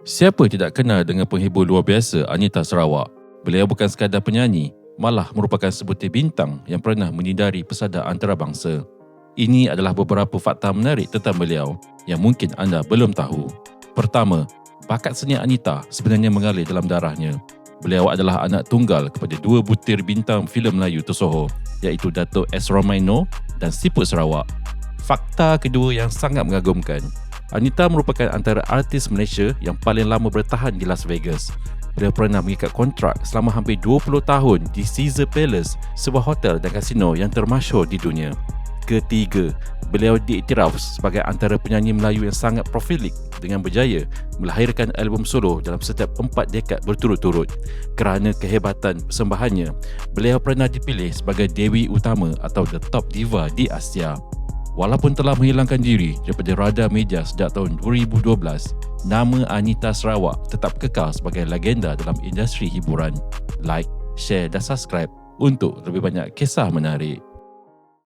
Siapa tidak kenal dengan penghibur luar biasa Anita Sarawak? Beliau bukan sekadar penyanyi, malah merupakan sebutir bintang yang pernah menyinari pesada antarabangsa. Ini adalah beberapa fakta menarik tentang beliau yang mungkin anda belum tahu. Pertama, bakat seni Anita sebenarnya mengalir dalam darahnya. Beliau adalah anak tunggal kepada dua butir bintang filem Melayu tersohor, iaitu Dato' S. Romaino dan Siput Sarawak. Fakta kedua yang sangat mengagumkan, Anita merupakan antara artis Malaysia yang paling lama bertahan di Las Vegas. Beliau pernah mengikat kontrak selama hampir 20 tahun di Caesar Palace, sebuah hotel dan kasino yang termasyhur di dunia. Ketiga, beliau diiktiraf sebagai antara penyanyi Melayu yang sangat profilik dengan berjaya melahirkan album solo dalam setiap 4 dekad berturut-turut. Kerana kehebatan persembahannya, beliau pernah dipilih sebagai Dewi Utama atau The Top Diva di Asia. Walaupun telah menghilangkan diri daripada radar media sejak tahun 2012, nama Anita Sarawak tetap kekal sebagai legenda dalam industri hiburan. Like, share dan subscribe untuk lebih banyak kisah menarik.